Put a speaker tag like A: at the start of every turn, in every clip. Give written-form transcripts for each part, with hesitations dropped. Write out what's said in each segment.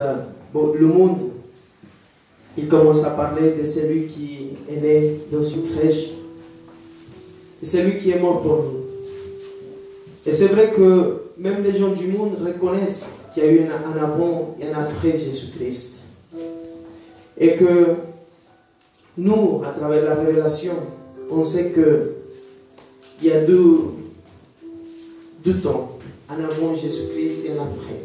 A: Le monde, il commence à parler de celui qui est né dans une crèche, de celui qui est mort pour nous. Et c'est vrai que même les gens du monde reconnaissent qu'il y a eu un avant et un après Jésus-Christ. Et que nous, à travers la révélation, on sait qu'il y a deux temps, un avant Jésus-Christ et un après.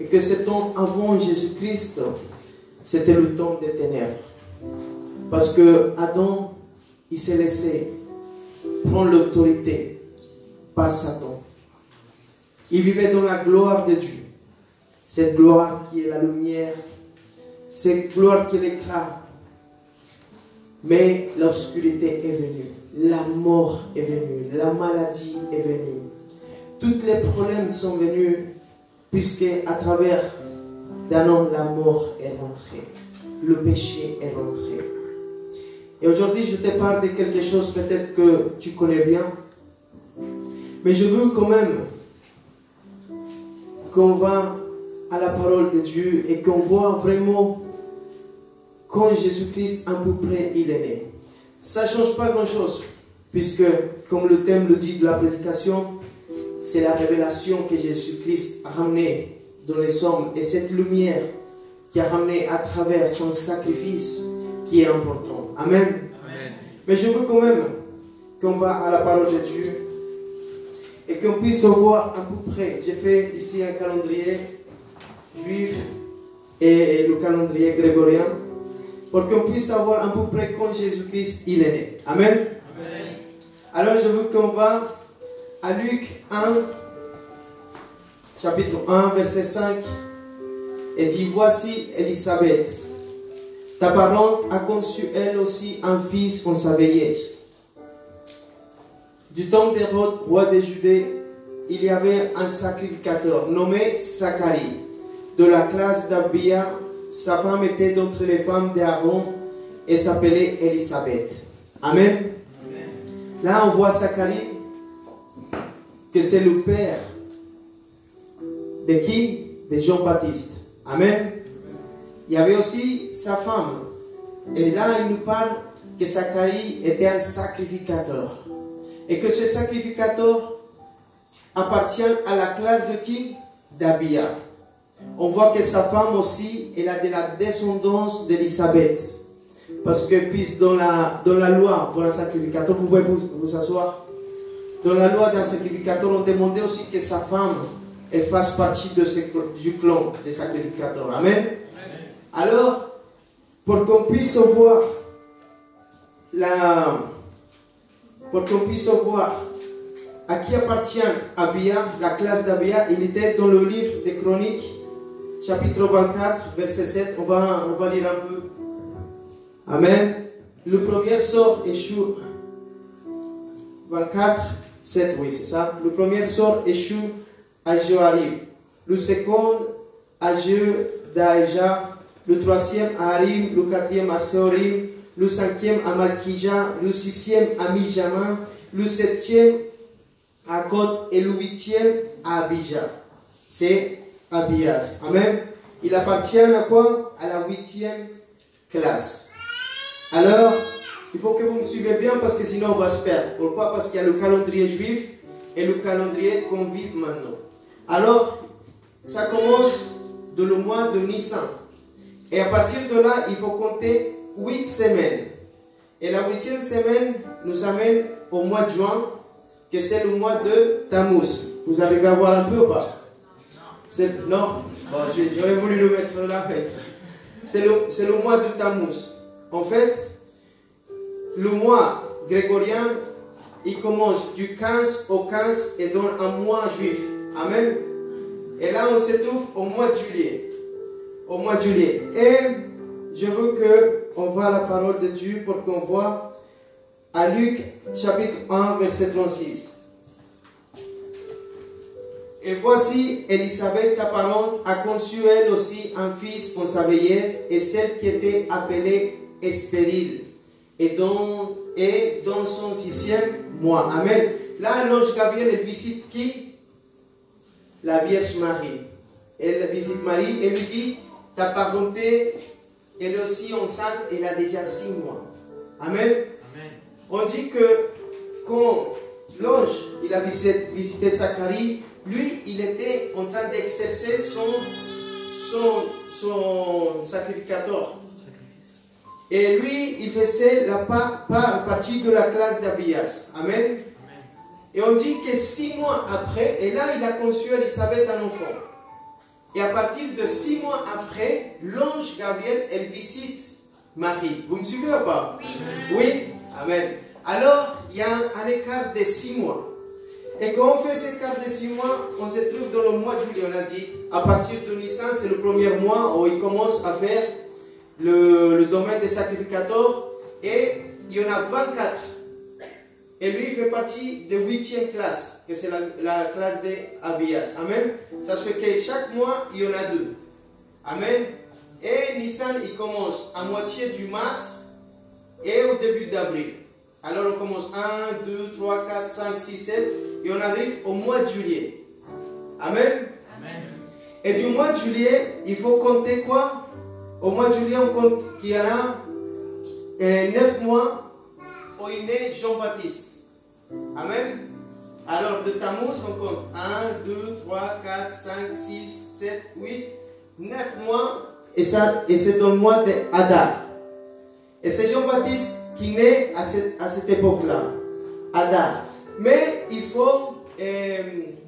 A: Et que ce temps avant Jésus-Christ, c'était le temps des ténèbres. Parce que Adam, il s'est laissé prendre l'autorité par Satan. Il vivait dans la gloire de Dieu. Cette gloire qui est la lumière, cette gloire qui est l'éclat. Mais l'obscurité est venue, la mort est venue, la maladie est venue. Tous les problèmes sont venus puisque à travers d'un homme, la mort est rentrée. Le péché est rentré. Et aujourd'hui, je te parle de quelque chose peut-être que tu connais bien. Mais je veux quand même qu'on va à la parole de Dieu et qu'on voit vraiment quand Jésus-Christ, à peu près, il est né. Ça ne change pas grand-chose. Puisque, comme le thème le dit de la prédication, c'est la révélation que Jésus-Christ a ramenée dans les hommes. Et cette lumière qui a ramené à travers son sacrifice qui est important. Amen. Amen. Mais je veux quand même qu'on va à la parole de Dieu et qu'on puisse voir à peu près. J'ai fait ici un calendrier juif et le calendrier grégorien pour qu'on puisse savoir à peu près quand Jésus-Christ il est né. Amen. Amen. Alors je veux qu'on va à Luc 1, chapitre 1, verset 5, et dit, voici Élisabeth, ta parente a conçu elle aussi un fils en sa vieillesse. Du temps d'Hérode, roi de Judée, il y avait un sacrificateur nommé Zacharie, de la classe d'Abia. Sa femme était d'entre les femmes d'Aaron et s'appelait Élisabeth. Amen. Amen. Là, on voit Zacharie, que c'est le père de qui? De Jean-Baptiste. Amen. Il y avait aussi sa femme. Et là, il nous parle que Zacharie était un sacrificateur. Et que ce sacrificateur appartient à la classe de qui? D'Abia. On voit que sa femme aussi, elle a de la descendance d'Élisabeth. Parce que puis dans la loi pour un sacrificateur, vous pouvez vous asseoir. Dans la loi d'un sacrificateur, on demandait aussi que sa femme elle fasse partie du clan des sacrificateurs. Amen. Amen. Alors, pour qu'on puisse voir à qui appartient Abia, la classe d'Abia, il était dans le livre des Chroniques, chapitre 24, verset 7. On va lire un peu. Amen. Le premier sort échoue. 24, 7, oui, c'est ça. Le premier sort échoue à Joarib. Le second à Jedaïja. Le troisième à Harim. Le quatrième à Seorim. Le cinquième à Malkija. Le sixième à Mijama. Le septième à Kod. Et le huitième à Abija. C'est Abias. Amen. Il appartient à quoi? À la 8e classe. Alors, il faut que vous me suivez bien parce que sinon on va se perdre. Pourquoi? Parce qu'il y a le calendrier juif et le calendrier qu'on vit maintenant. Alors, ça commence dans le mois de Nissan. Et à partir de là, il faut compter 8 semaines. Et la 8e semaine nous amène au mois de juin, que c'est le mois de Tammuz. Vous arrivez à voir un peu ou pas? Non? Bon, j'aurais voulu le mettre là. C'est le mois de Tammuz. En fait, le mois grégorien, il commence du 15 au 15 et donne un mois juif. Amen. Et là, on se trouve au mois de juillet. Au mois de juillet. Et je veux qu'on voit la parole de Dieu pour qu'on voit à Luc chapitre 1, verset 36. Et voici, Élisabeth, ta parente, a conçu elle aussi un fils en sa vieillesse, et celle qui était appelée stérile, et dans son 6e mois. Amen. Là, l'ange Gabriel visite qui? La Vierge Marie. elle visite Marie et lui dit, ta parenté, elle est aussi enceinte, elle a déjà 6 mois. Amen.
B: Amen.
A: On dit que quand l'ange il a visité Zacharie, lui, il était en train d'exercer son sacrificateur. Et lui, il faisait la partie de la classe d'Abias. Amen. Et on dit que 6 mois après, et là, il a conçu Élisabeth un enfant. Et à partir de 6 mois après, l'ange Gabriel, elle visite Marie. Vous me suivez ou pas?
B: Oui.
A: Oui. Amen. Alors, il y a un écart de 6 mois. Et quand on fait cet écart de 6 mois, on se trouve dans le mois de juillet. On a dit, à partir de Nissan, c'est le premier mois où il commence à faire le domaine des sacrificateurs. Et il y en a 24. Et lui, il fait partie de 8e classe, que c'est la classe d'Abias. Amen. Ça se fait que chaque mois, il y en a 2. Amen. Et Nissan, il commence à moitié du mars et au début d'avril. Alors on commence 1, 2, 3, 4, 5, 6, 7 et on arrive au mois de juillet. Amen.
B: Amen.
A: Et du mois de juillet, il faut compter quoi? Au mois de juillet, on compte qu'il y en a 9 mois où il est Jean-Baptiste. Amen. Alors de Tammuz, on compte 1, 2, 3, 4, 5, 6, 7, 8, 9 mois. Et c'est dans le mois d'Adar. Et c'est Jean-Baptiste qui naît à cette époque-là. Adar. Mais il faut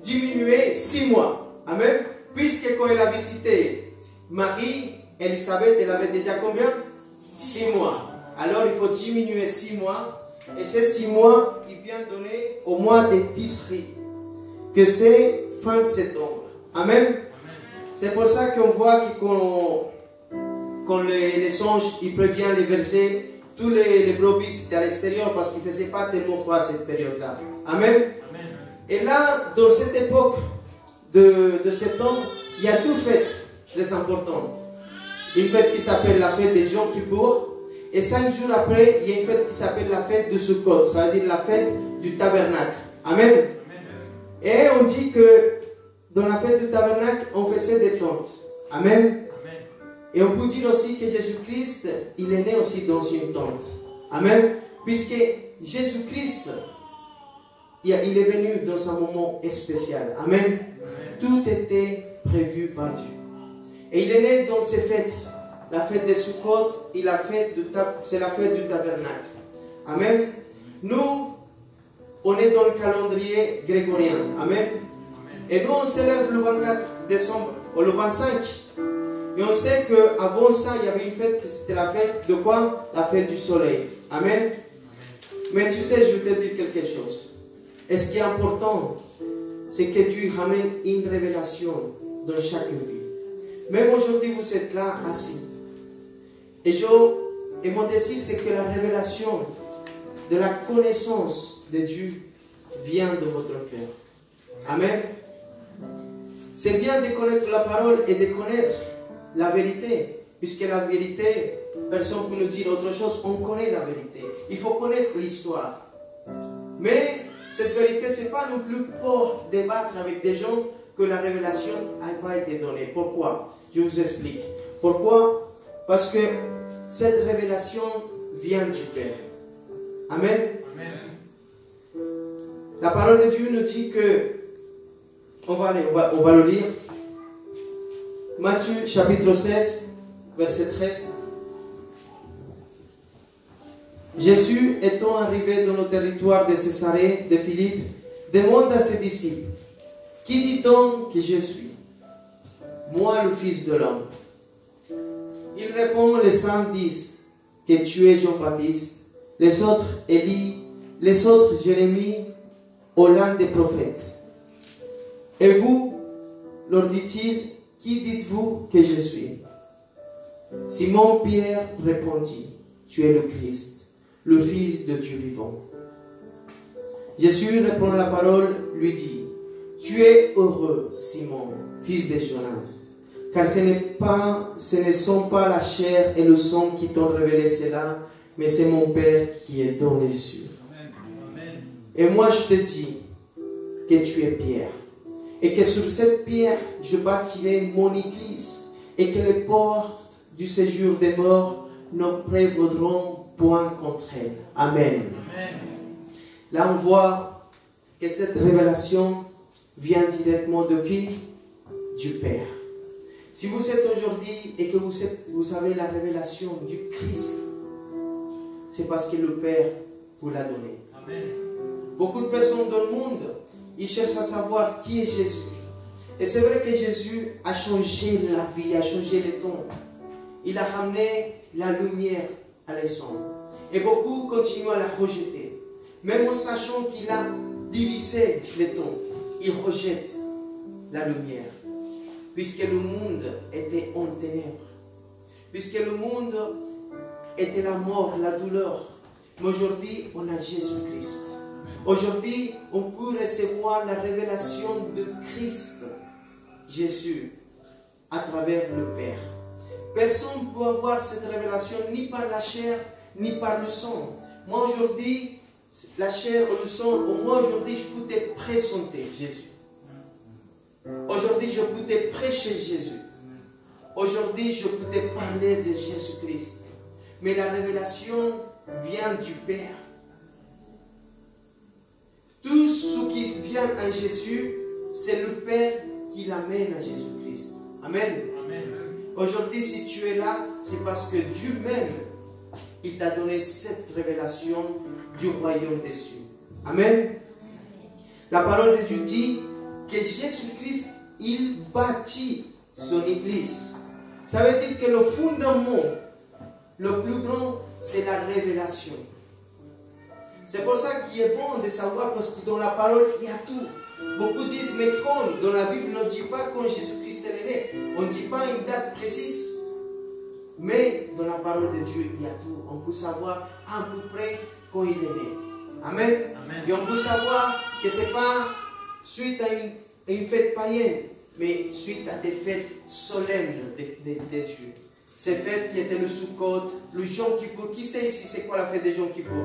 A: diminuer 6 mois. Amen. Puisque quand elle a visité Marie, Élisabeth, elle avait déjà combien? 6 mois. Alors il faut diminuer 6 mois. Et ces 6 mois, il vient donner au mois de Tisri, que c'est fin de septembre. Amen. C'est pour ça qu'on voit que quand les anges ils préviennent les bergers, tous les brebis étaient à l'extérieur parce qu'il ne faisait pas tellement froid à cette période-là. Amen.
B: Amen.
A: Et là, dans cette époque de septembre, il y a 2 fêtes très importantes. Une fête qui s'appelle la fête des Yom Kippour. Et 5 jours après, il y a une fête qui s'appelle la fête de Sukkot. Ça veut dire la fête du tabernacle. Amen.
B: Amen.
A: Et on dit que dans la fête du tabernacle, on faisait des tentes. Amen.
B: Amen.
A: Et on peut dire aussi que Jésus-Christ, il est né aussi dans une tente. Amen. Puisque Jésus-Christ, il est venu dans un moment spécial. Amen.
B: Amen.
A: Tout était prévu par Dieu. Et il est né dans ces fêtes. La fête de Sukkot et c'est la fête du tabernacle. Amen. Nous, on est dans le calendrier grégorien. Amen. Et nous, on célèbre le 24 décembre ou le 25. Et on sait qu'avant ça, il y avait une fête, c'était la fête de quoi? La fête du soleil. Amen. Mais tu sais, je vais te dire quelque chose. Et ce qui est important, c'est que Dieu ramène une révélation dans chaque vie. Même aujourd'hui, vous êtes là assis. Et mon désir, c'est que la révélation de la connaissance de Dieu vient de votre cœur. Amen. C'est bien de connaître la parole et de connaître la vérité. Puisque la vérité, personne ne peut nous dire autre chose, on connaît la vérité. Il faut connaître l'histoire. Mais cette vérité, ce n'est pas non plus pour débattre avec des gens que la révélation n'a pas été donnée. Pourquoi? Je vous explique. Pourquoi? Parce que cette révélation vient du Père. Amen.
B: Amen.
A: La parole de Dieu nous dit que, on va le lire. Matthieu chapitre 16, verset 13. Jésus étant arrivé dans le territoire de Césarée de Philippe, demande à ses disciples, qui dit-on que je suis? Moi, le Fils de l'homme. Il répond, les saints disent que tu es Jean-Baptiste, les autres Élie, les autres Jérémie, ou l'un des prophètes. Et vous, leur dit-il, qui dites-vous que je suis? Simon-Pierre répondit, tu es le Christ, le Fils de Dieu vivant. Jésus répond la parole, lui dit, tu es heureux, Simon, fils de Jonas, car ce ne sont pas la chair et le sang qui t'ont révélé cela, mais c'est mon Père qui est dans les cieux. Et moi je te dis que tu es Pierre, Et que sur cette pierre, je bâtirai mon église. Et que les portes du séjour des morts ne prévaudront point contre elle. Amen.
B: Amen.
A: Là, on voit que cette révélation vient directement de qui? Du Père. Si vous êtes aujourd'hui et que vous avez la révélation du Christ, c'est parce que le Père vous l'a donné.
B: Amen.
A: Beaucoup de personnes dans le monde, ils cherchent à savoir qui est Jésus. Et c'est vrai que Jésus a changé la vie, a changé les temps. Il a ramené la lumière à les hommes. Et beaucoup continuent à la rejeter. Même en sachant qu'il a divisé les temps, ils rejettent la lumière. Puisque le monde était en ténèbres. Puisque le monde était la mort, la douleur. Mais aujourd'hui, on a Jésus-Christ. Aujourd'hui, on peut recevoir la révélation de Christ, Jésus, à travers le Père. Personne ne peut avoir cette révélation ni par la chair, ni par le sang. Moi aujourd'hui, la chair ou le sang, moi aujourd'hui, je peux te présenter Jésus. Aujourd'hui, je peux te prêcher Jésus. Aujourd'hui, je peux te parler de Jésus-Christ. Mais la révélation vient du Père. Tout ce qui vient à Jésus, c'est le Père qui l'amène à Jésus-Christ. Amen.
B: Amen.
A: Aujourd'hui, si tu es là, c'est parce que Dieu même, il t'a donné cette révélation du royaume des cieux. Amen. La parole de Dieu dit que Jésus-Christ, il bâtit son église. Ça veut dire que le fondement, le plus grand, c'est la révélation. C'est pour ça qu'il est bon de savoir, parce que dans la parole, il y a tout. Beaucoup disent, mais quand? Dans la Bible, on ne dit pas quand Jésus-Christ est né. On ne dit pas une date précise. Mais dans la parole de Dieu, il y a tout. On peut savoir à peu près quand il est né. Amen.
B: Amen.
A: Et on peut savoir que ce n'est pas suite à une fête païenne, mais suite à des fêtes solennes de Dieu. Ces fêtes qui étaient le Sukkot, le Yom Kippour. Qui sait ici c'est quoi la fête de Yom Kippour?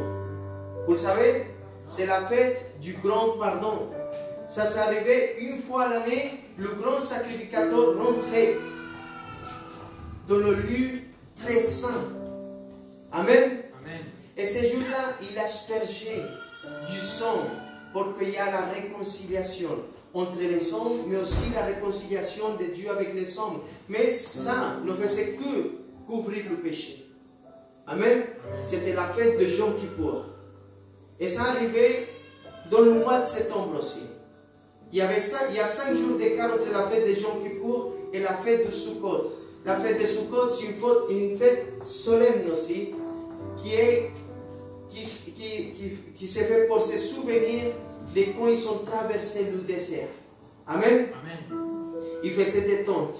A: Vous le savez? C'est la fête du grand pardon. Ça s'est arrivé une fois à l'année, le grand sacrificateur rentrait dans le lieu très saint. Amen.
B: Amen.
A: Et ce jour-là, il aspergeait du sang pour qu'il y ait la réconciliation entre les hommes, mais aussi la réconciliation de Dieu avec les hommes. Mais ça ne faisait que couvrir le péché. Amen. C'était la fête de Yom Kippour. Et ça arrivait dans le mois de septembre aussi. Il y a 5 jours d'écart entre la fête de Yom Kippour et la fête de Sukkot. La fête de Sukkot, c'est une fête solennelle aussi, qui s'est fait pour se souvenir de quand ils ont traversé le désert. Amen.
B: Amen.
A: Ils faisaient des tentes.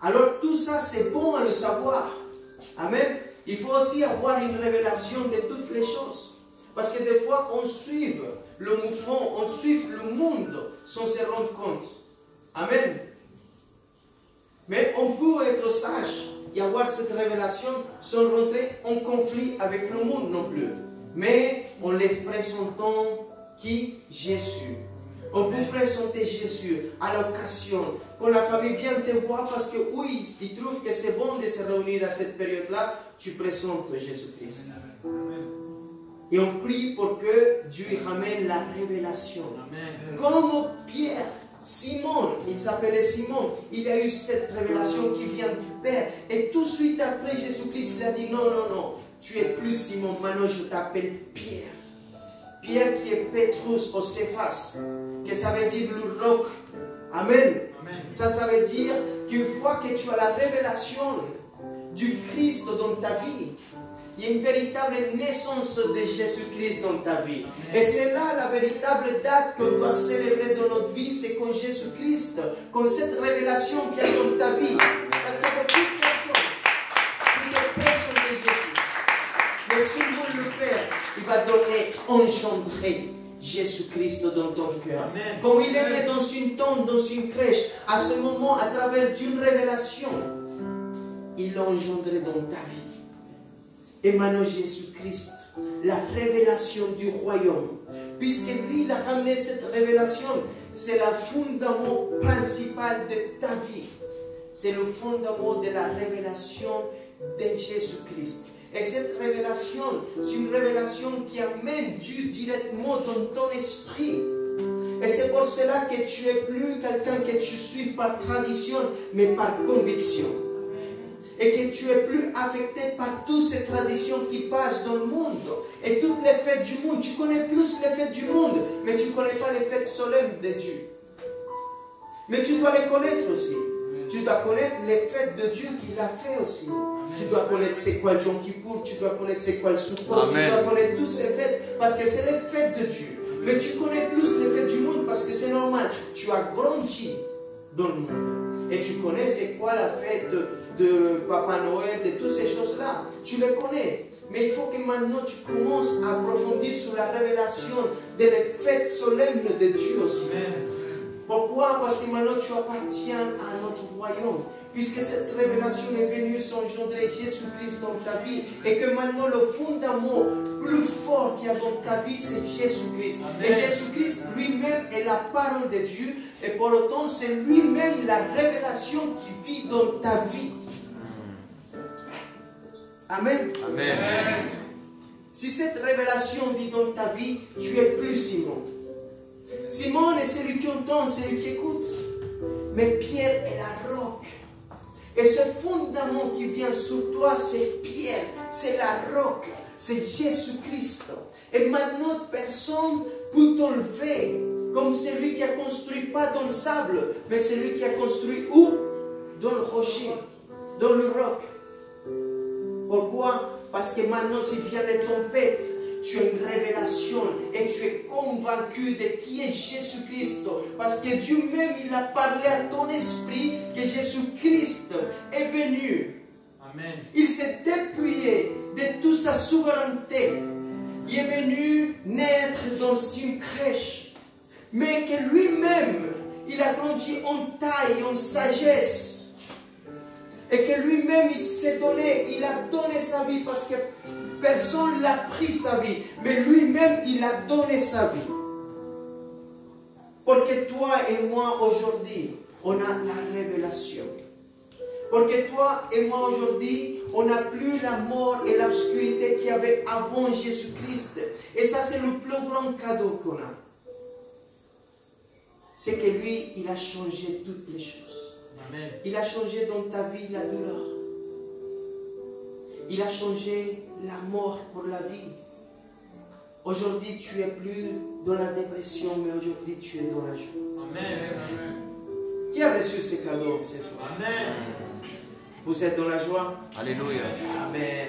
A: Alors tout ça, c'est bon à le savoir. Amen. Il faut aussi avoir une révélation de toutes les choses. Parce que des fois, on suit le mouvement, on suit le monde sans se rendre compte. Amen. Mais on peut être sage et avoir cette révélation sans rentrer en conflit avec le monde non plus. Mais en les présentant qui? Jésus. On peut présenter Jésus à l'occasion. Quand la famille vient te voir parce que oui, ils trouvent que c'est bon de se réunir à cette période-là, tu présentes Jésus-Christ. Et on prie pour que Dieu ramène la révélation.
B: Amen.
A: Comme Pierre, Simon, il s'appelait Simon, il a eu cette révélation qui vient du Père. Et tout de suite après, Jésus-Christ il a dit, non, non, non, tu es plus Simon, maintenant je t'appelle Pierre. Pierre qui est Pétrus au Céphas, que ça veut dire le roc. Amen.
B: Amen.
A: Ça veut dire qu'une fois que tu as la révélation du Christ dans ta vie, il y a une véritable naissance de Jésus-Christ dans ta vie. Et c'est là la véritable date qu'on doit célébrer dans notre vie, c'est quand Jésus-Christ, quand cette révélation vient dans ta vie. Parce qu'il y a beaucoup de personnes qui te présentent Jésus. Mais seulement le Père, il va donner, engendrer Jésus-Christ dans ton cœur. Comme il est né dans une tente, dans une crèche, à ce moment, à travers d'une révélation, il l'a engendré dans ta vie. Et maintenant Jésus-Christ, la révélation du royaume, puisque lui il a ramené cette révélation, c'est le fondament principal de ta vie. C'est le fondament de la révélation de Jésus-Christ. Et cette révélation, c'est une révélation qui amène Dieu directement dans ton esprit. Et c'est pour cela que tu n'es plus quelqu'un que tu suis par tradition, mais par conviction. Et que tu es plus affecté par toutes ces traditions qui passent dans le monde. Et toutes les fêtes du monde. Tu connais plus les fêtes du monde, mais tu ne connais pas les fêtes solemnes de Dieu. Mais tu dois les connaître aussi. Tu dois connaître les fêtes de Dieu qu'il a fait aussi. Tu dois connaître c'est quoi le Yom Kippour, tu dois connaître c'est quoi le Sukkot, tu dois connaître toutes ces fêtes parce que c'est les fêtes de Dieu. Mais tu connais plus les fêtes du monde parce que c'est normal. Tu as grandi dans le monde. Et tu connais c'est quoi la fête de Papa Noël, de toutes ces choses-là. Tu les connais. Mais il faut que maintenant tu commences à approfondir sur la révélation des fêtes solennes de Dieu aussi. Pourquoi? Parce que maintenant tu appartiens à notre royaume. Puisque cette révélation est venue s'engendrer Jésus-Christ dans ta vie. Et que maintenant le fondament plus fort qu'il y a dans ta vie, c'est Jésus-Christ. Et Jésus-Christ lui-même est la parole de Dieu. Et pour autant, c'est lui-même la révélation qui vit dans ta vie. Amen.
C: Amen.
A: Si cette révélation vit dans ta vie, tu es plus Simon. Simon est celui qui entend, celui qui écoute. Mais Pierre est la roque. Et ce fondament qui vient sur toi, c'est Pierre, c'est la roque, c'est Jésus-Christ. Et maintenant, personne ne peut t'enlever comme celui qui a construit pas dans le sable, mais celui qui a construit où? Dans le rocher, dans le roc. Pourquoi? Parce que maintenant, s'il vient les tempêtes, tu as une révélation et tu es convaincu de qui est Jésus-Christ. Parce que Dieu même, il a parlé à ton esprit que Jésus-Christ est venu.
B: Amen.
A: Il s'est dépouillé de toute sa souveraineté. Il est venu naître dans une crèche. Mais que lui-même, il a grandi en taille, en sagesse. Et que lui-même, il s'est donné, il a donné sa vie parce que personne n'a pris sa vie. Mais lui-même, il a donné sa vie. Pour que toi et moi, aujourd'hui, on a la révélation. Pour que toi et moi, aujourd'hui, on n'a plus la mort et l'obscurité qu'il y avait avant Jésus-Christ. Et ça, c'est le plus grand cadeau qu'on a. C'est que lui, il a changé toutes les choses.
B: Amen.
A: Il a changé dans ta vie la douleur. Il a changé la mort pour la vie. Aujourd'hui, tu es plus dans la dépression, mais aujourd'hui, tu es dans la joie.
B: Amen.
A: Qui a reçu ces cadeaux ce soir?
B: Amen.
A: Vous êtes dans la joie?
C: Alléluia.
A: Amen.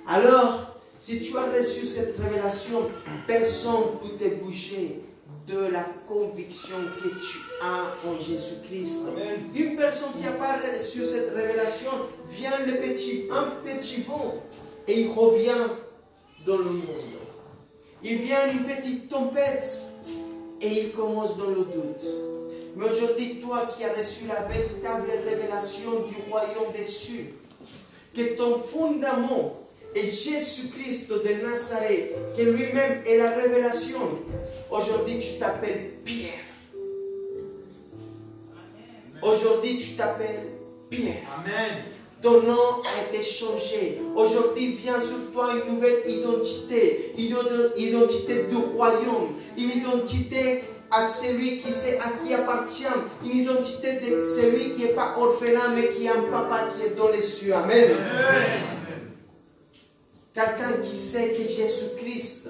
A: Alors, si tu as reçu cette révélation, personne ne peut te bouger de la conviction que tu as en Jésus-Christ. Une personne qui n'a pas reçu cette révélation vient un petit vent et il revient dans le monde. Il vient une petite tempête et il commence dans le doute. Mais aujourd'hui, toi qui as reçu la véritable révélation du royaume des cieux, que ton fondament est Jésus-Christ de Nazareth, que lui-même est la révélation. Aujourd'hui, tu t'appelles Pierre. Aujourd'hui, tu t'appelles Pierre.
B: Amen.
A: Ton nom a été changé. Aujourd'hui vient sur toi une nouvelle identité. Une identité du royaume. Une identité à celui qui sait à qui appartient. Une identité de celui qui n'est pas orphelin, mais qui a un papa qui est dans les cieux. Amen.
B: Amen.
A: Quelqu'un qui sait que Jésus-Christ,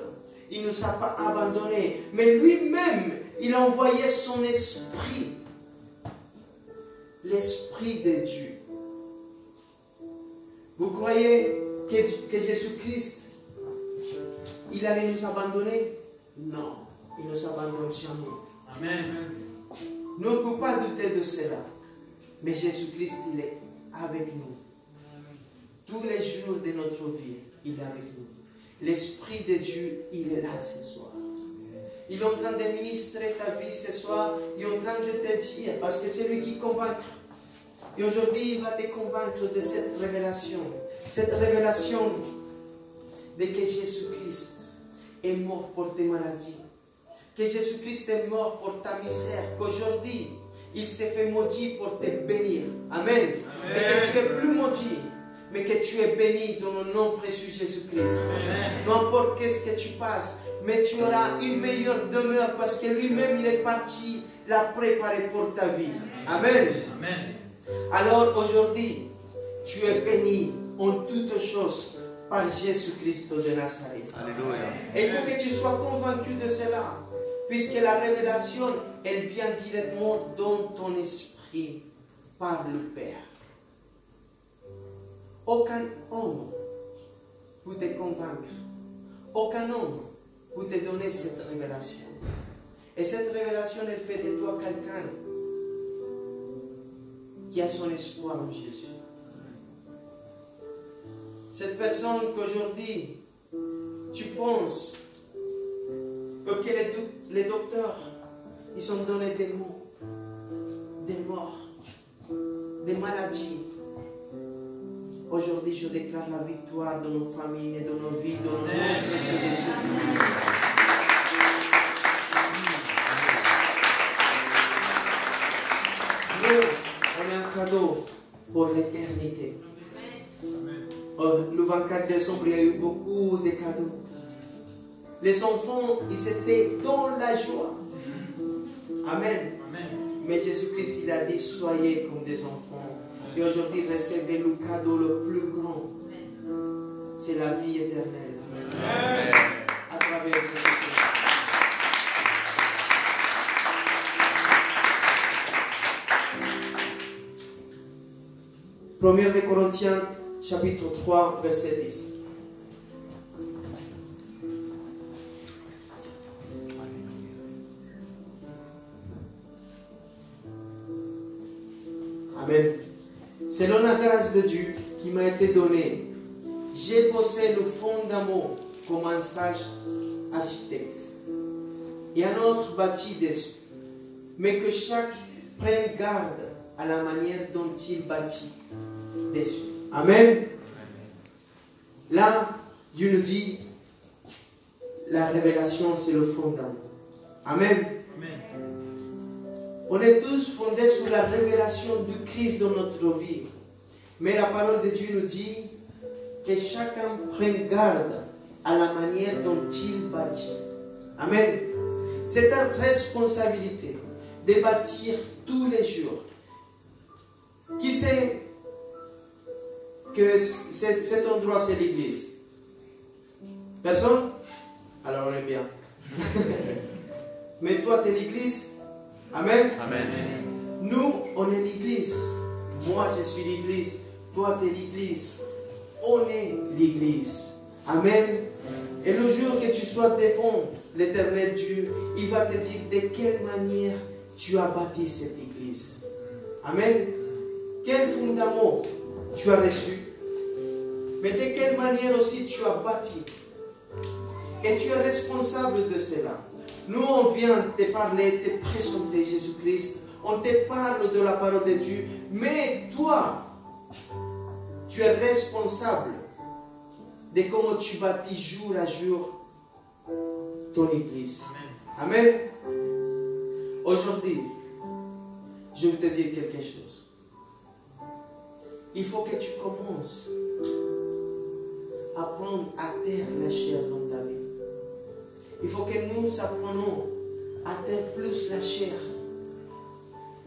A: il ne nous a pas abandonnés. Mais lui-même, il a envoyé son esprit. L'esprit de Dieu. Vous croyez que Jésus-Christ, il allait nous abandonner? Non, il ne nous abandonne jamais.
B: Amen.
A: Nous ne pouvons pas douter de cela. Mais Jésus-Christ, il est avec nous. Tous les jours de notre vie, il est avec nous. L'Esprit de Dieu, il est là ce soir. Il est en train de ministrer ta vie ce soir. Il est en train de te dire, parce que c'est lui qui convainc. Et aujourd'hui, il va te convaincre de cette révélation. Cette révélation de que Jésus-Christ est mort pour tes maladies. que Jésus-Christ est mort pour ta misère, qu'aujourd'hui, il s'est fait maudit pour te bénir. Amen. Et que tu es plus maudit, mais que tu es béni dans le nom précieux Jésus-Christ. N'importe qu'est-ce que tu passes, mais tu auras une meilleure demeure parce que lui-même, il est parti la préparer pour ta vie. Amen. Alors aujourd'hui, tu es béni en toutes choses par Jésus-Christ de Nazareth.
C: Alléluia.
A: Et il faut que tu sois convaincu de cela, puisque la révélation, elle vient directement dans ton esprit par le Père. Aucun homme peut te convaincre, aucun homme peut te donner cette révélation. Et cette révélation, elle fait de toi quelqu'un qui a son espoir en Jésus. Cette personne qu'aujourd'hui, tu penses que les docteurs, ils ont donné des mots, des morts, des maladies. Aujourd'hui, je déclare la victoire dans nos familles et dans nos vies, dans le nom précieux de Jésus-Christ. Nous, on a un cadeau pour l'éternité. Le 24 décembre, il y a eu beaucoup de cadeaux. Les enfants, ils étaient dans la joie. Amen. Mais Jésus-Christ, il a dit, soyez comme des enfants. Et aujourd'hui, recevez le cadeau le plus grand. C'est la vie éternelle. Amen. À travers Jésus-Christ. 1 Corinthiens, chapitre 3, verset 10. Amen. Selon la grâce de Dieu qui m'a été donnée, j'ai posé le fondement comme un sage architecte. Et un autre bâtit dessus. Mais que chaque prenne garde à la manière dont il bâtit dessus. Amen. Là, Dieu nous dit, la révélation, c'est le fondement. Amen. On est tous fondés sur la révélation du Christ dans notre vie. Mais la parole de Dieu nous dit que chacun prenne garde à la manière dont il bâtit. Amen. C'est ta responsabilité de bâtir tous les jours. Qui sait que cet endroit c'est l'église? Personne? Alors on est bien. Mais toi tu es l'église? Amen.
C: Amen.
A: Nous, on est l'église. Moi, je suis l'église. Toi, tu es l'église. On est l'église. Amen. Et le jour que tu sois devant l'éternel Dieu, il va te dire de quelle manière tu as bâti cette église. Amen. Quel fondament tu as reçu. Mais de quelle manière aussi tu as bâti. Et tu es responsable de cela. Nous, on vient te parler, te présenter Jésus-Christ. On te parle de la parole de Dieu. Mais toi, tu es responsable de comment tu bâtis jour à jour ton église. Amen. Aujourd'hui, je vais te dire quelque chose. Il faut que tu commences à prendre à terre la chair dans ta vie. Il faut que nous apprenions à terre plus la chair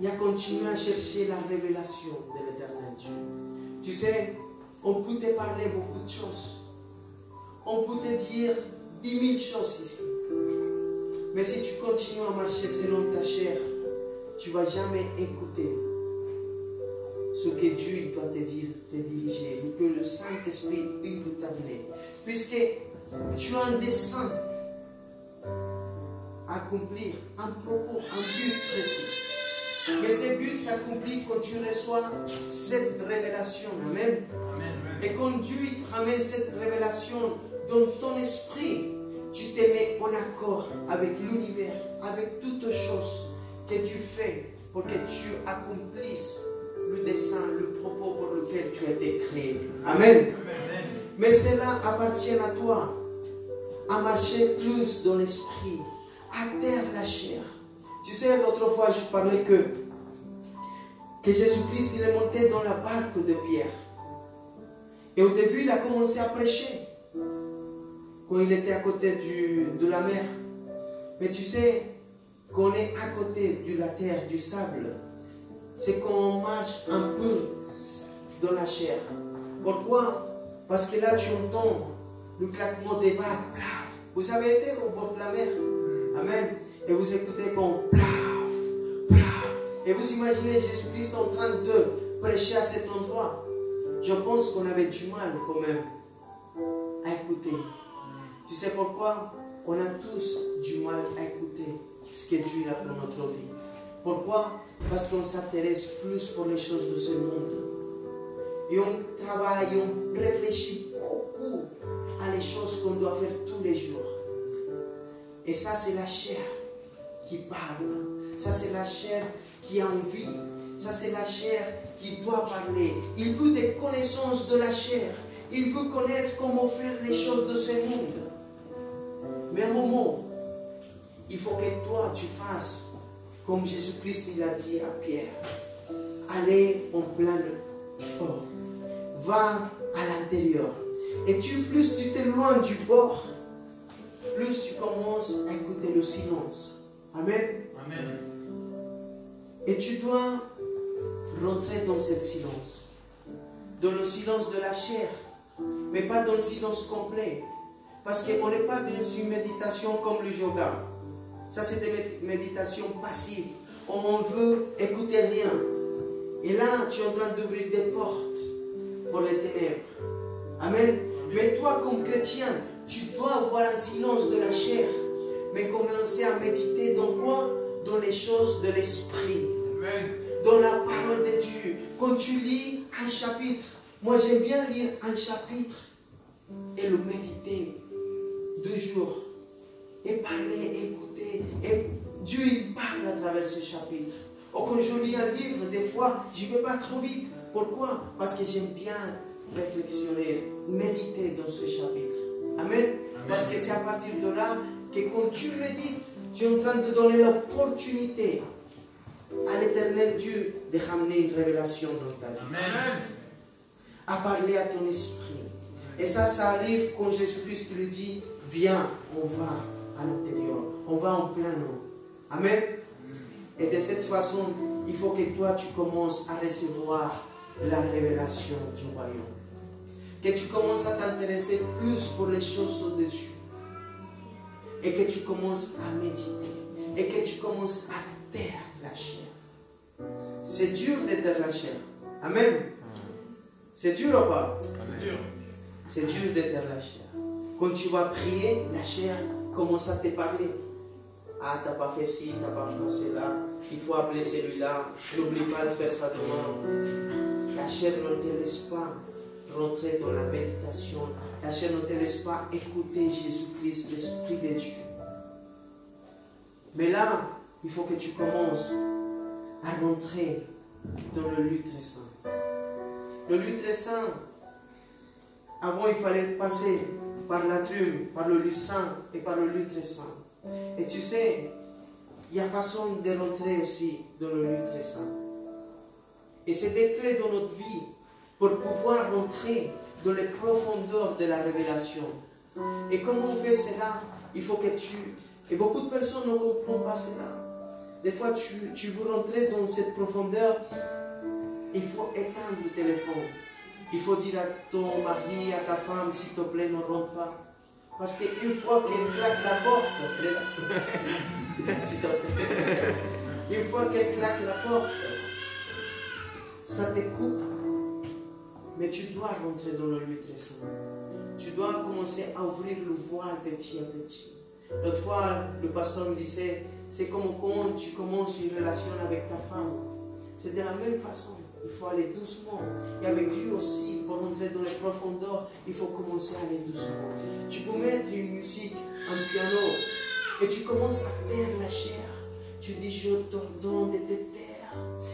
A: et à continuer à chercher la révélation de l'éternel Dieu. Tu sais, on peut te parler beaucoup de choses. On peut te dire 10 000 choses ici. Mais si tu continues à marcher selon ta chair, tu ne vas jamais écouter ce que Dieu il doit te dire, te diriger, ou que le Saint-Esprit il veut t'amener. Puisque tu as un dessein à accomplir, un propos, un but précis. Mais ce but s'accomplit quand tu reçois cette révélation. Amen. Et quand Dieu il te ramène cette révélation dans ton esprit, tu te mets en accord avec l'univers, avec toutes choses que Dieu fait pour que Dieu accomplisse le dessein, le propos pour lequel tu as été créé. Amen. Mais cela appartient à toi, à marcher plus dans l'esprit, à terre la chair. Tu sais, l'autre fois, je parlais que Jésus-Christ, il est monté dans la barque de Pierre. Et au début, il a commencé à prêcher quand il était à côté de la mer. Mais tu sais, quand on est à côté de la terre, du sable, c'est quand on marche un peu dans la chair. Pourquoi? Parce que là, tu entends le claquement des vagues. Plaf. Vous avez été au bord de la mer? Amen. Et vous écoutez quand plaf, plaf. Et vous imaginez Jésus-Christ en train de prêcher à cet endroit. Je pense qu'on avait du mal quand même à écouter. Tu sais pourquoi? On a tous du mal à écouter ce que Dieu a pour notre vie. Pourquoi? Parce qu'on s'intéresse plus pour les choses de ce monde. Et on travaille, on réfléchit beaucoup à les choses qu'on doit faire tous les jours. Et ça, c'est la chair qui parle. Ça, c'est la chair qui a envie. Ça, c'est la chair qui doit parler. Il veut des connaissances de la chair. Il veut connaître comment faire les choses de ce monde. Mais à un moment, il faut que toi, tu fasses comme Jésus-Christ il a dit à Pierre. Allez en plein bord. Va à l'intérieur. Et plus tu t'éloignes du bord, plus tu commences à écouter le silence. Amen.
B: Amen.
A: Et tu dois rentrer dans ce silence. Dans le silence de la chair. Mais pas dans le silence complet. Parce qu'on n'est pas dans une méditation comme le yoga. Ça, c'est des méditations passives. On veut écouter rien. Et là, tu es en train d'ouvrir des portes pour les ténèbres. Amen. Mais toi, comme chrétien, tu dois avoir un silence de la chair. Mais commencer à méditer dans quoi? Dans les choses de l'esprit. Dans la parole de Dieu. Quand tu lis un chapitre, moi j'aime bien lire un chapitre et le méditer 2 jours. Et parler, écouter. Et Dieu il parle à travers ce chapitre. Ou quand je lis un livre, des fois, je ne vais pas trop vite. Pourquoi? Parce que j'aime bien réflexionner, méditer dans ce chapitre. Amen. Amen. Parce que c'est à partir de là que quand tu médites, tu es en train de donner l'opportunité à l'éternel Dieu de ramener une révélation dans ta vie.
B: Amen.
A: À parler à ton esprit. Et ça arrive quand Jésus-Christ lui dit, viens, on va à l'intérieur. On va en plein eau. Amen. Et de cette façon, il faut que toi, tu commences à recevoir la révélation du royaume. Que tu commences à t'intéresser plus pour les choses au-dessus. Et que tu commences à méditer. Et que tu commences à taire la chair. C'est dur de taire la chair. Amen. C'est dur ou pas? C'est dur de taire la chair. Quand tu vas prier, la chair commence à te parler. Ah, t'as pas fait ci, t'as pas fait cela. Il faut appeler celui-là. N'oublie pas de faire ça demain. La chair ne te laisse pas rentrer dans la méditation. La chair ne te laisse pas écouter Jésus-Christ, l'Esprit de Dieu. Mais là, il faut que tu commences à rentrer dans le lieu très saint. Le lieu très saint, avant il fallait passer par l'atrium, par le lieu saint et par le lieu très saint. Et tu sais, il y a façon de rentrer aussi dans le lieu très saint. Et c'est des clés dans notre vie pour pouvoir rentrer dans les profondeurs de la révélation. Et comment on fait cela? Il faut que tu... Et beaucoup de personnes ne comprennent pas cela. Des fois, tu veux rentrer dans cette profondeur, il faut éteindre le téléphone. Il faut dire à ton mari, à ta femme, s'il te plaît, ne rentre pas. Parce qu'une fois qu'elle claque la porte, s'il te plaît, une fois qu'elle claque la porte, ça te coupe. Mais tu dois rentrer dans le lieu très saint. Tu dois commencer à ouvrir le voile petit à petit. L'autre fois, le pasteur me disait, c'est comme quand tu commences une relation avec ta femme. C'est de la même façon. Il faut aller doucement. Et avec Dieu aussi, pour rentrer dans les profondeurs, il faut commencer à aller doucement. Tu peux mettre une musique, un piano, et tu commences à taire la chair. Tu dis, je t'ordonne de te taire.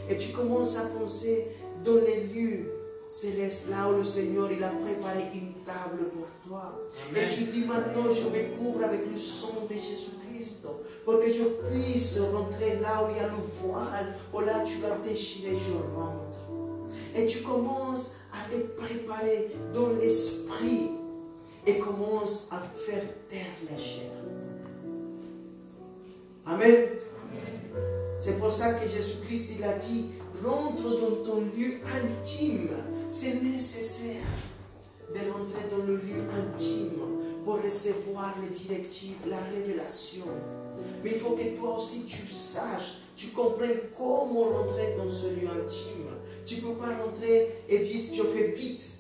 A: Et tu commences à penser dans les lieux céleste, là où le Seigneur il a préparé une table pour toi.
B: Amen.
A: Et tu dis maintenant, je me couvre avec le sang de Jésus-Christ pour que je puisse rentrer là où il y a le voile, où là tu vas déchirer, je rentre. Et tu commences à te préparer dans l'esprit et commences à faire taire la chair. Amen. C'est pour ça que Jésus-Christ il a dit, rentre dans ton lieu intime. C'est nécessaire de rentrer dans le lieu intime pour recevoir les directives, la révélation. Mais il faut que toi aussi tu saches, tu comprennes comment rentrer dans ce lieu intime. Tu ne peux pas rentrer et dire je fais vite.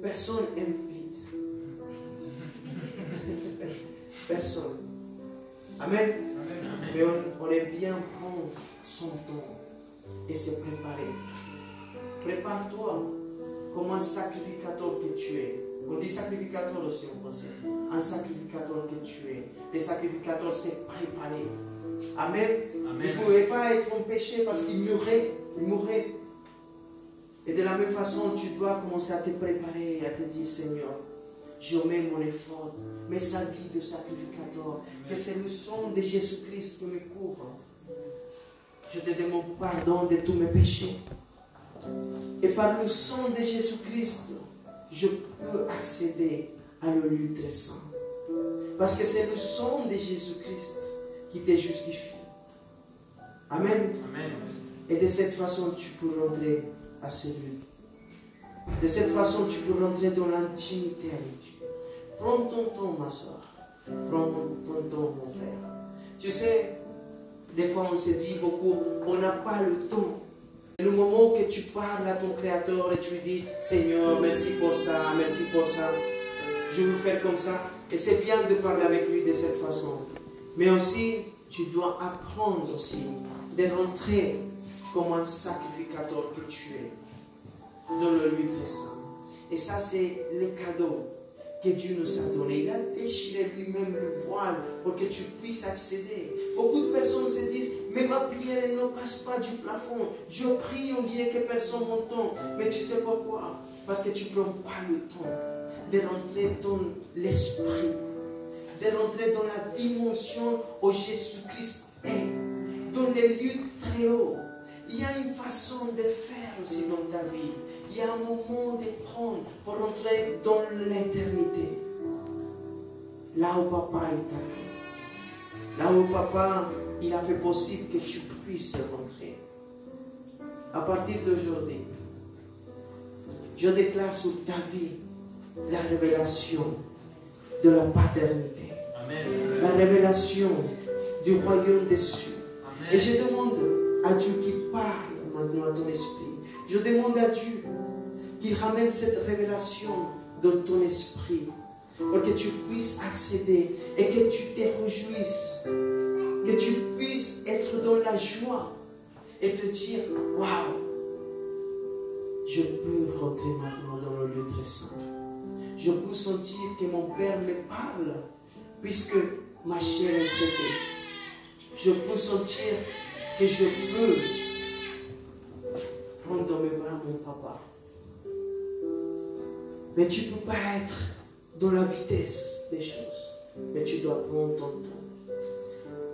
A: Personne aime vite. Personne. Amen. Mais on aime bien prendre son temps et se préparer. Prépare-toi comme un sacrificateur que tu es. On dit sacrificateur aussi en français. Un sacrificateur que tu es. Le sacrificateur s'est préparé. Amen.
B: Amen.
A: Il ne pouvait pas être en péché parce qu'il mourrait. Il mourrait. Et de la même façon, tu dois commencer à te préparer et à te dire, Seigneur, je mets mon effort, mes habits de sacrificateur, que c'est le sang de Jésus-Christ qui me couvre. Je te demande pardon de tous mes péchés. Et par le sang de Jésus-Christ, je peux accéder à le lieu très saint. Parce que c'est le sang de Jésus-Christ qui te justifie. Amen.
B: Amen.
A: Et de cette façon, tu peux rentrer à ce lieu. De cette façon, tu peux rentrer dans l'intimité avec Dieu. Prends ton temps, ma soeur. Prends ton temps, mon frère. Tu sais, des fois, on se dit beaucoup, on n'a pas le temps. Le moment que tu parles à ton Créateur et tu lui dis, Seigneur, merci pour ça, je veux faire comme ça. Et c'est bien de parler avec lui de cette façon. Mais aussi, tu dois apprendre aussi de rentrer comme un sacrificateur que tu es dans le lieu très saint. Et ça, c'est le cadeau que Dieu nous a donné. Il a déchiré lui-même le voile pour que tu puisses accéder. Beaucoup de personnes se disent, mais ma prière elle ne passe pas du plafond. Je prie, on dirait que personne m'entend. Mais tu sais pourquoi? Parce que tu ne prends pas le temps de rentrer dans l'esprit, de rentrer dans la dimension où Jésus-Christ est, dans les lieux très hauts. Il y a une façon de faire aussi dans ta vie. Il y a un moment de prendre pour rentrer dans l'éternité. Là où papa il t'attend. Là où papa il a fait possible que tu puisses rentrer. À partir d'aujourd'hui, je déclare sur ta vie la révélation de la paternité.
B: Amen.
A: La révélation du royaume des cieux.
B: Amen.
A: Et je demande à Dieu qui parle maintenant à ton esprit. Je demande à Dieu qu'il ramène cette révélation dans ton esprit pour que tu puisses accéder et que tu te réjouisses, que tu puisses être dans la joie et te dire, waouh, je peux rentrer maintenant dans le lieu très saint. Je peux sentir que mon Père me parle puisque ma chair est cédée. Je peux sentir que je peux prendre dans mes bras mon papa. Mais tu ne peux pas être dans la vitesse des choses. Mais tu dois prendre ton temps.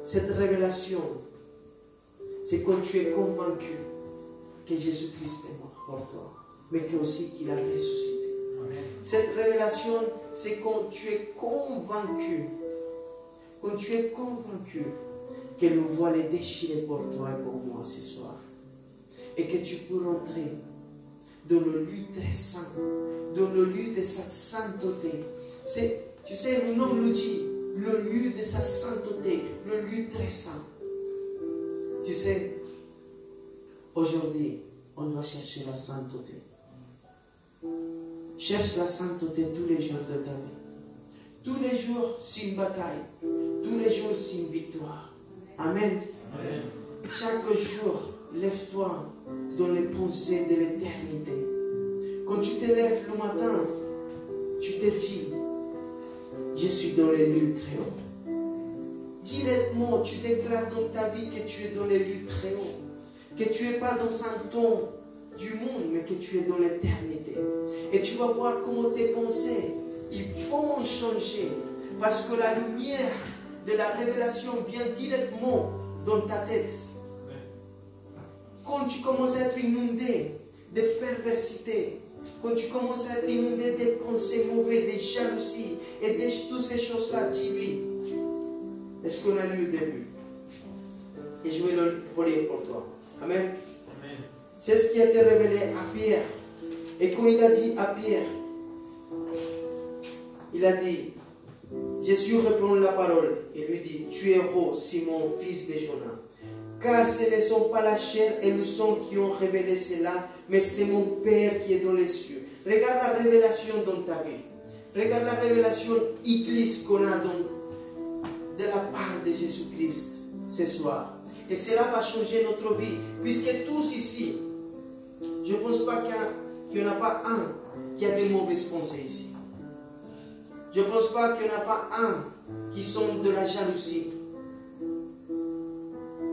A: Cette révélation, c'est quand tu es convaincu que Jésus-Christ est mort pour toi, mais aussi qu'il a ressuscité.
B: Amen.
A: Cette révélation, c'est quand tu es convaincu. Quand tu es convaincu que le voile est déchiré pour toi et pour moi ce soir. Et que tu peux rentrer dans le lieu très saint, dans le lieu de sa sainteté. Tu sais, le nom le dit, le lieu de sa sainteté, le lieu très saint. Tu sais, aujourd'hui, on doit chercher la sainteté. Cherche la sainteté tous les jours de ta vie. Tous les jours, c'est une bataille. Tous les jours, c'est une victoire. Amen.
B: Amen.
A: Chaque jour, lève-toi dans les pensées de l'éternité. Quand tu te lèves le matin, tu te dis, je suis dans les lieux très hauts. Directement, tu déclares dans ta vie que tu es dans les lieux très hauts. Que tu n'es pas dans un temps du monde, mais que tu es dans l'éternité. Et tu vas voir comment tes pensées, ils vont changer. Parce que la lumière de la révélation vient directement dans ta tête. Quand tu commences à être inondé de perversité, quand tu commences à être inondé de pensées mauvaises, de jalousie et de toutes ces choses-là, dis-lui, est-ce qu'on a lu au début? Et je vais le relire pour toi. Amen.
B: Amen.
A: C'est ce qui a été révélé à Pierre. Et quand il a dit à Pierre, il a dit, Jésus reprend la parole et lui dit, tu es heureux, Simon, fils de Jonas, car ce ne sont pas la chair et le sang qui ont révélé cela, mais c'est mon Père qui est dans les cieux. Regarde la révélation dans ta vie. Regarde la révélation église qu'on a de la part de Jésus-Christ ce soir. Et cela va changer notre vie, puisque tous ici, je ne pense pas qu'il n'y en a pas un qui a des mauvaises pensées ici. Je ne pense pas qu'il n'y en a pas un qui sont de la jalousie.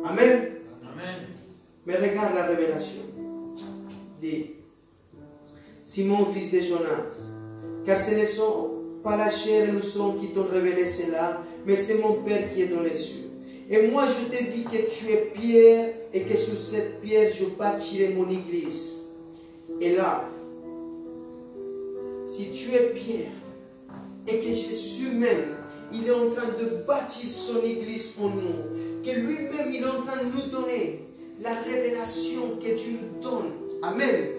A: Amen.
B: Amen.
A: Mais regarde la révélation. Dit, Simon, fils de Jonas, car ce ne sont pas la chair et le sang qui t'ont révélé cela, mais c'est mon Père qui est dans les cieux. Et moi je te dis que tu es Pierre et que sur cette pierre je bâtirai mon église. Et là, si tu es Pierre et que Jésus même, il est en train de bâtir son église en nous, que lui-même il est en train de nous donner la révélation que Dieu nous donne. Amen.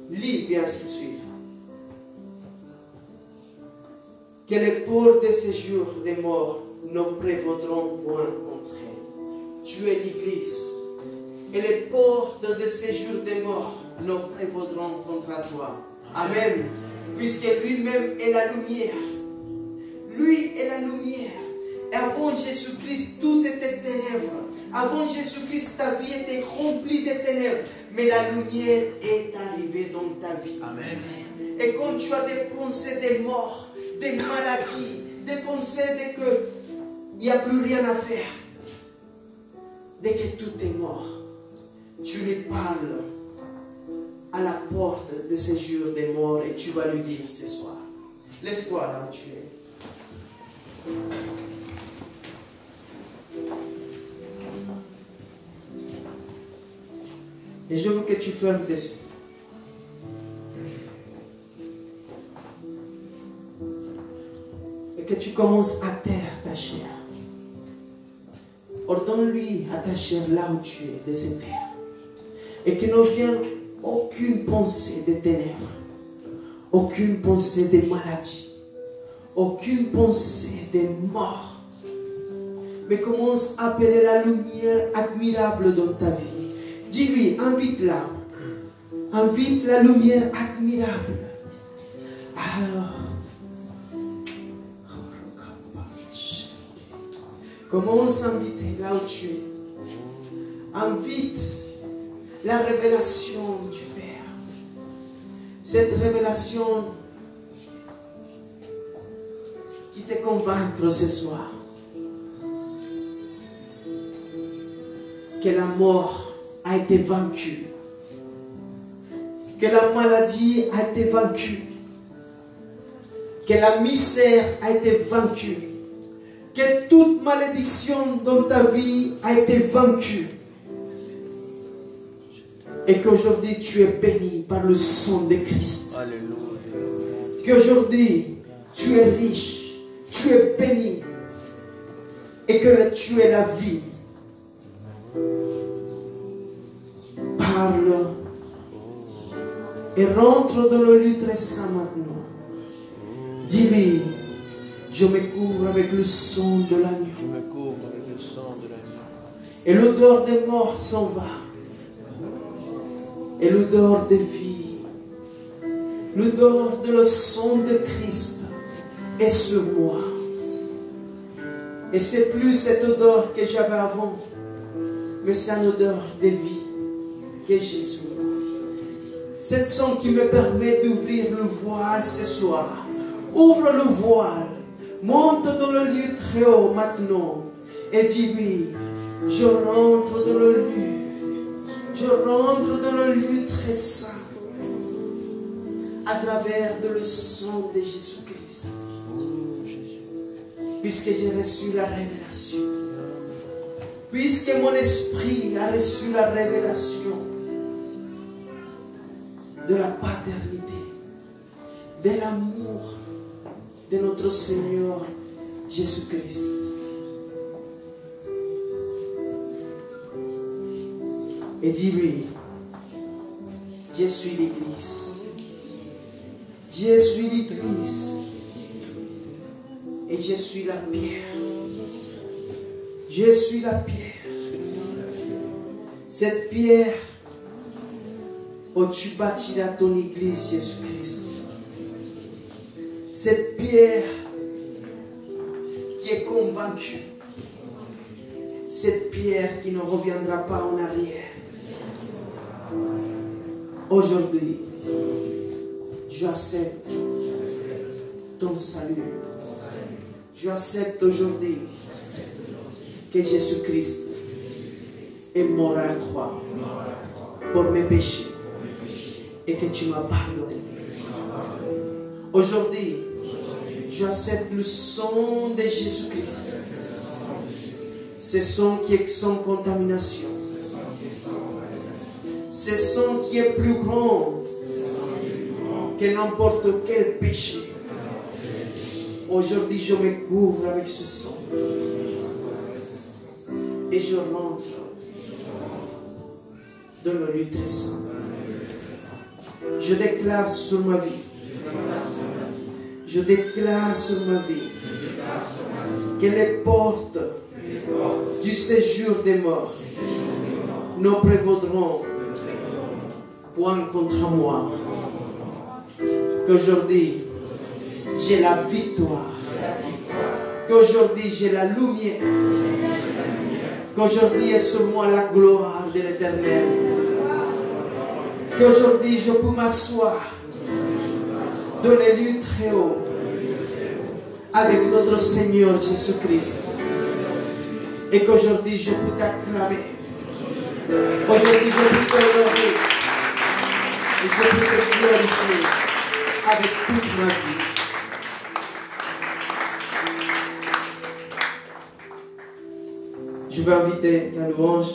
A: Lis bien ce qui suit. Que les portes de séjour des morts ne prévaudront point contre elle. Tu es l'église. Et les portes de séjour des morts ne prévaudront contre toi. Amen. Puisque lui-même est la lumière. Lui est la lumière. Et avant Jésus-Christ, tout était ténèbres. Avant Jésus-Christ, ta vie était remplie de ténèbres. Mais la lumière est arrivée dans ta vie.
B: Amen.
A: Et quand tu as des pensées de mort, des maladies, des pensées de que il n'y a plus rien à faire, dès que tout est mort, tu lui parles à la porte de séjour des morts et tu vas lui dire ce soir, lève-toi là où tu es. Et je veux que tu fermes tes yeux. Et que tu commences à taire ta chair. Ordonne-lui à ta chair là où tu es de se taire. Et qu'il ne vienne aucune pensée de ténèbres, aucune pensée de maladie, aucune pensée de mort. Mais commence à appeler la lumière admirable dans ta vie. Dis-lui, invite-la. Invite la lumière admirable. Commence à inviter là où tu es. Invite la révélation du Père. Cette révélation qui te convaincre ce soir que la mort a été vaincue, que la maladie a été vaincue, que la misère a été vaincue, que toute malédiction dans ta vie a été vaincue. Et qu'aujourd'hui tu es béni par le sang de Christ. Alléluia. Qu'aujourd'hui tu es riche, tu es béni. Et que tu es la vie. Parle. Et rentre dans le lieu très saint maintenant. Dis-lui, je me couvre avec le sang de l'agneau.
C: Je me couvre avec le sang de l'agneau.
A: Et l'odeur des morts s'en va. Et l'odeur de vie, l'odeur de le sang de Christ est sur moi. Et c'est plus cette odeur que j'avais avant, mais c'est une odeur de vie que j'ai sur moi. Cette sang qui me permet d'ouvrir le voile ce soir. Ouvre le voile, monte dans le lieu très haut maintenant et dis-lui, je rentre dans le lieu. Je rentre dans le lieu très saint à travers le sang de Jésus-Christ. Puisque j'ai reçu la révélation. Puisque mon esprit a reçu la révélation de la paternité, de l'amour de notre Seigneur Jésus-Christ. Et dis-lui, je suis l'Église. Je suis l'Église. Et je suis la pierre. Je suis la pierre. Cette pierre où tu bâtiras ton Église, Jésus-Christ. Cette pierre qui est convaincue. Cette pierre qui ne reviendra pas en arrière. Aujourd'hui, je accepte ton salut. Je accepte aujourd'hui que Jésus-Christ est mort à la croix pour mes péchés et que tu m'as pardonné. Aujourd'hui, j'accepte le sang de Jésus-Christ. Ce sang qui est sans contamination. Ce sang qui est plus grand que n'importe quel péché. Aujourd'hui, je me couvre avec ce sang. Et je rentre dans le lieu très saint. Je déclare sur ma vie. Je déclare sur ma vie que les portes du séjour des morts ne prévaudront point contre moi. Qu'aujourd'hui, j'ai la victoire. Qu'aujourd'hui, j'ai la lumière. Qu'aujourd'hui est sur moi la gloire de l'Éternel. Qu'aujourd'hui, je peux m'asseoir dans les lieux très hauts avec notre Seigneur Jésus-Christ. Et qu'aujourd'hui, je peux t'acclamer. Aujourd'hui, je peux t'honorer. Et je peux te glorifier avec toute ma vie. Je vais inviter la louange.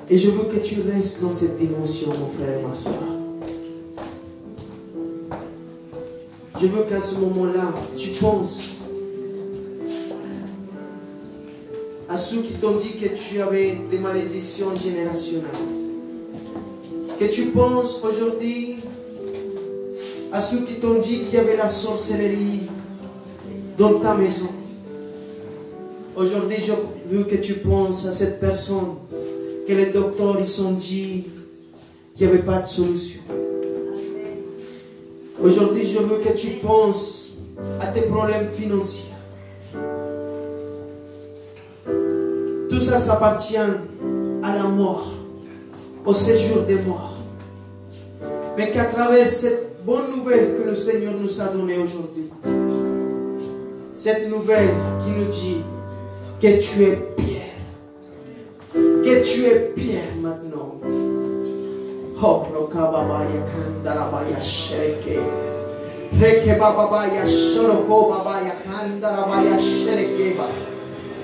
A: Et je veux que tu restes dans cette dimension, mon frère et ma soeur. Je veux qu'à ce moment-là, tu penses à ceux qui t'ont dit que tu avais des malédictions générationnelles. Que tu penses aujourd'hui à ceux qui t'ont dit qu'il y avait la sorcellerie dans ta maison. Aujourd'hui, je veux que tu penses à cette personne que les docteurs ils ont dit qu'il n'y avait pas de solution. Aujourd'hui, je veux que tu penses à tes problèmes financiers. Tout ça, ça appartient à la mort, au séjour des morts. Mais qu'à travers cette bonne nouvelle que le Seigneur nous a donnée aujourd'hui, cette nouvelle qui nous dit que tu es pierre, que tu es pierre maintenant. Oh, Rokababaya Kandarabaya Shereke, Rekebabaya Shoroko Babaya Kandarabaya Sherekeba.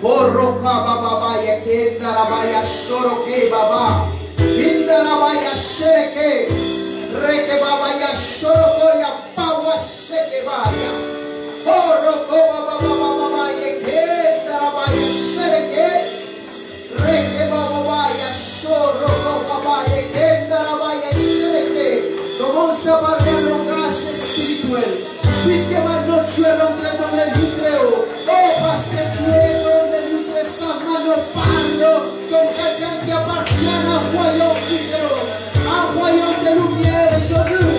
A: Borroka baba ya kenda rabaya shoroke baba inda rabaya shereke reke baba ya shoroko ya pawa sheke baya borroko baba ya kenda rabaya shereke reke baba ya shoroko baba ya kenda rabaya shereke. Commence à parler un langage spirituel puisque maintenant tu es rentré dans les lieux très hauts. Oh, parce que tu es dans les lieux très saints, maintenant parle comme quelqu'un qui appartient à un royaume très haut, un royaume de lumière. Et je veux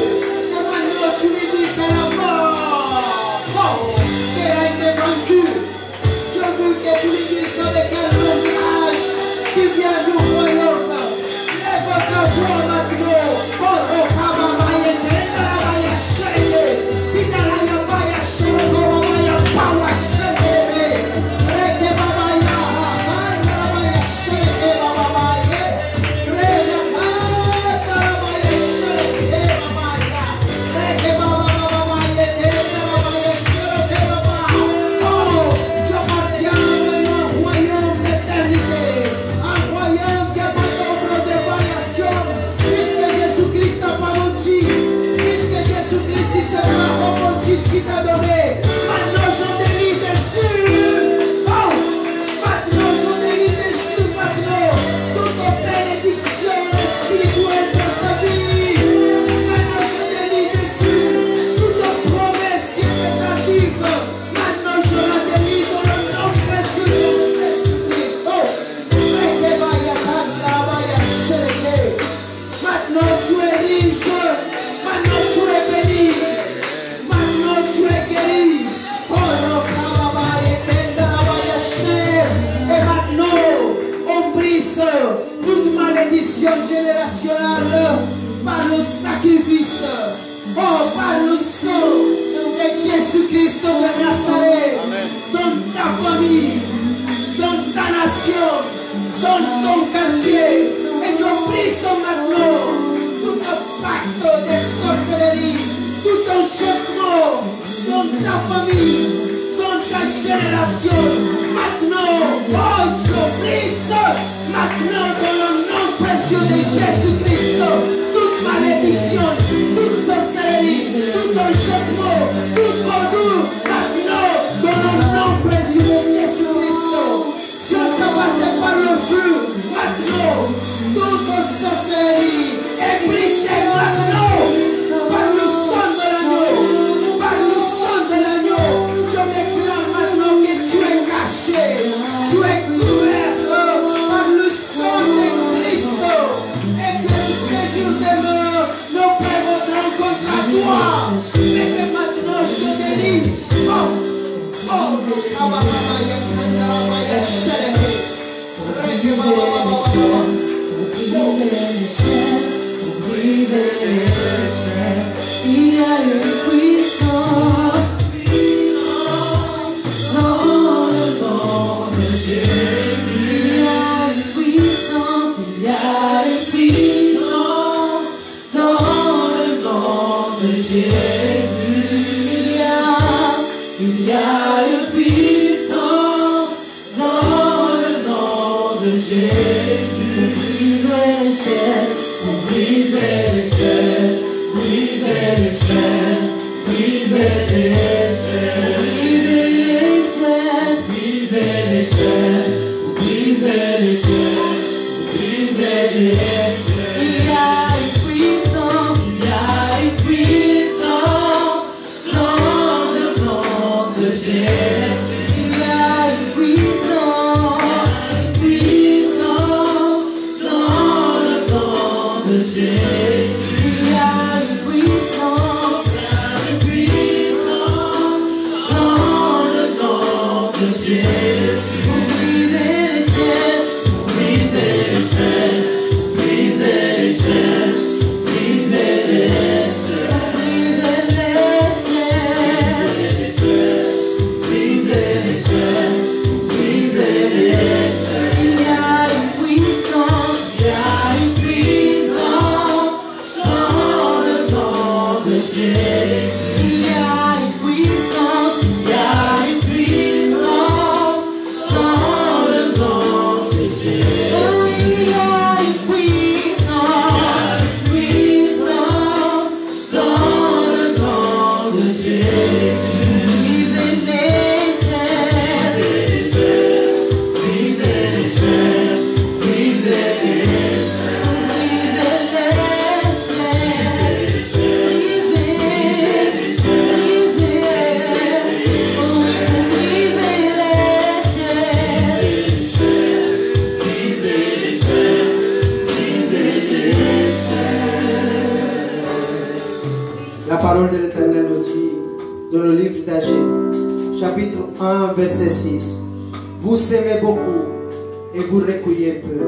A: que maintenant tu lui dises à la mort qu'elle a été vaincue. Je veux que tu lui dises avec un langage qui vient du royaume. Lève ta voix maintenant. Oh, Kababaya, Kendabaya, Sheye, Pitaraya, Baya, Sheye, Baya, Power, Sheye, Reke Babaya, Handabaya, Sheye. national par le sacrifice, oh, par le sang de Jésus-Christ de Nazareth, dans ta famille, dans ta nation, dans ton quartier. Et je brise maintenant tout pacte de sorcellerie, tout enchèvement dans ta famille, dans ta génération. Maintenant, oh, je brise maintenant dans le nom précieux de Jésus-Christ toute malédiction, toute sorcellerie, tout enchèvement, tout vaudou. Maintenant, dans le nom précieux de Jésus-Christ, si on t'a passé par le feu, maintenant, toute sorcellerie est brisée maintenant par le sang de l'agneau, par le sang de l'agneau. Je déclare maintenant que tu es caché, tu es couvert par le sang de Christ et que le séjour des morts ne prévaudront contre toi, mais que maintenant je délivre. Oh,
D: Il y a une puissance dans le nom de Jésus. Il y a une puissance, il y a une puissance dans le nom de Jésus. Il y a une puissance dans le nom de Jésus. Briser les chaînes, briser les chaînes, briser les chaînes, briser les chaînes, briser les chaînes, briser les chaînes, briser les chaînes. Il y a une puissance, il y a une puissance dans le nom de Jésus. Il y a une puissance dans le nom de Jésus. Il y a une puissance dans le nom de Jésus. Pour briser les chaînes, pour briser les chaînes, briser les chaînes, briser les chaînes, briser les chaînes, briser les chaînes, briser les chaînes. Il y a une puissance, il y a une puissance dans le nom de Jésus. Il y a une puissance, il y a une puissance dans le nom de Jésus. Oh, il y a une puissance dans le nom de Jésus. Briser les chaînes, briser les chaînes, briser les chaînes,
A: La parole de l'Éternel nous dit dans le livre d'Agé, chapitre 1, verset 6. Vous semez beaucoup et vous recueillez peu.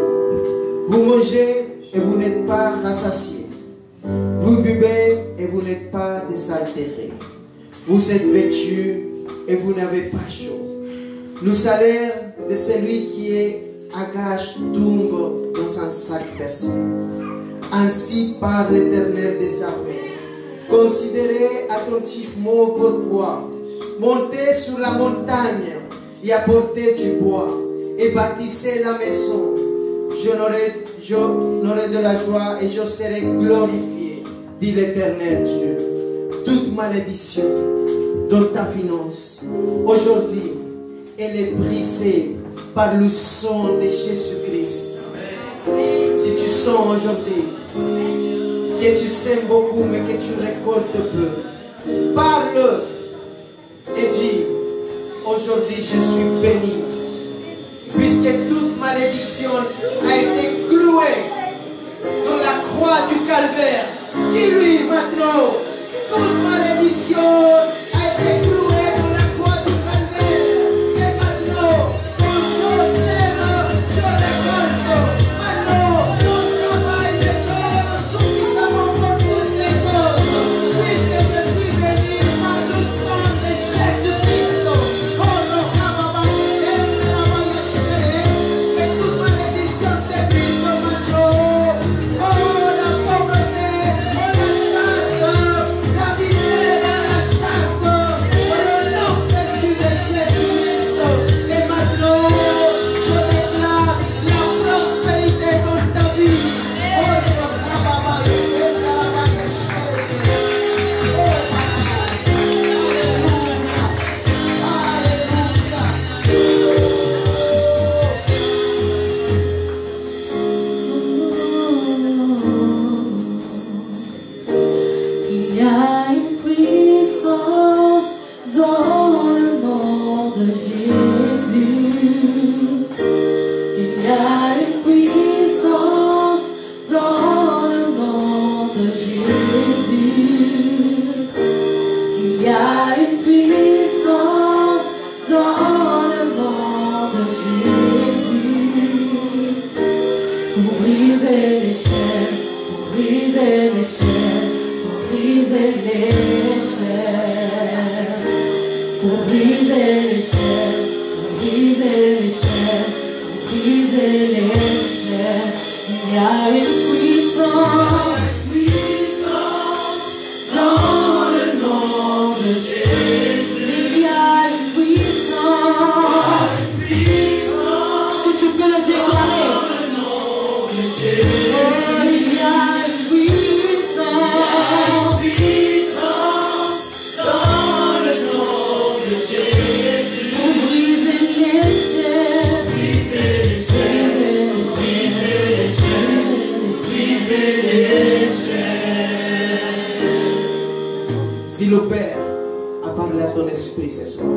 A: Vous mangez et vous n'êtes pas rassasiés. Vous buvez et vous n'êtes pas désaltérés. Vous êtes vêtus et vous n'avez pas chaud. Le salaire de celui qui est à gage tombe dans un sac percé. Ainsi parle l'Éternel des armées. Considérez attentivement votre voie. Montez sur la montagne et apportez du bois et bâtissez la maison. Je n'aurai de la joie et je serai glorifié, dit l'Éternel Dieu. Toute malédiction dans ta finance, aujourd'hui, elle est brisée par le sang de Jésus-Christ. Si tu sens aujourd'hui que tu sèmes beaucoup mais que tu récoltes peu, parle et dis: aujourd'hui je suis béni, puisque toute malédiction a été clouée dans la croix du calvaire. Dis-lui maintenant: toute malédiction a été clouée dans la croix du calvaire. Et maintenant, quand je sème, je récolte. Maintenant, mon travail me donne
D: briser les chaînes, pour briser les chaînes, pour briser les chaînes, pour briser les chaînes, pour briser les chaînes. Il y a une puissance dans le nom de Jésus. Il y a une puissance. Si tu peux le déclarer. Oh, il y a une puissance dans le nom de Jésus. Pour briser les chaînes, briser les chaînes, briser les chaînes, briser les chaînes.
A: Si le Père a parlé à ton esprit ce soir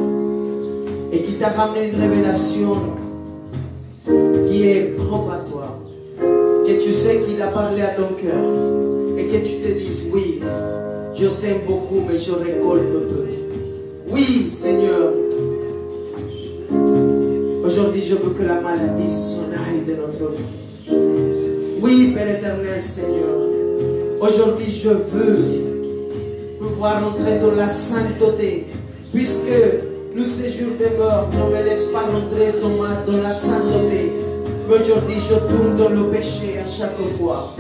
A: et qui t'a ramené une révélation qui est propre à toi, que tu sais qu'il a parlé à ton cœur et que tu te dises oui, je sème beaucoup mais je récolte peu. Oui, Seigneur, aujourd'hui je veux que la maladie s'en aille de notre vie. Oui, Père éternel, Seigneur, aujourd'hui je veux pouvoir entrer dans la sainteté, puisque le séjour des morts ne me laisse pas rentrer dans la sainteté. Mais aujourd'hui, je tombe dans le péché à chaque fois.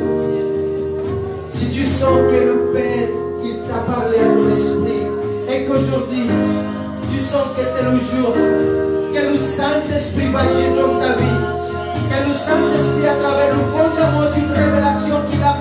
A: Si tu sens que le Père, il t'a parlé à ton esprit, et qu'aujourd'hui, tu sens que c'est le jour que le Saint-Esprit va agir dans ta vie, que le Saint-Esprit, à travers le fondement d'une révélation qu'il a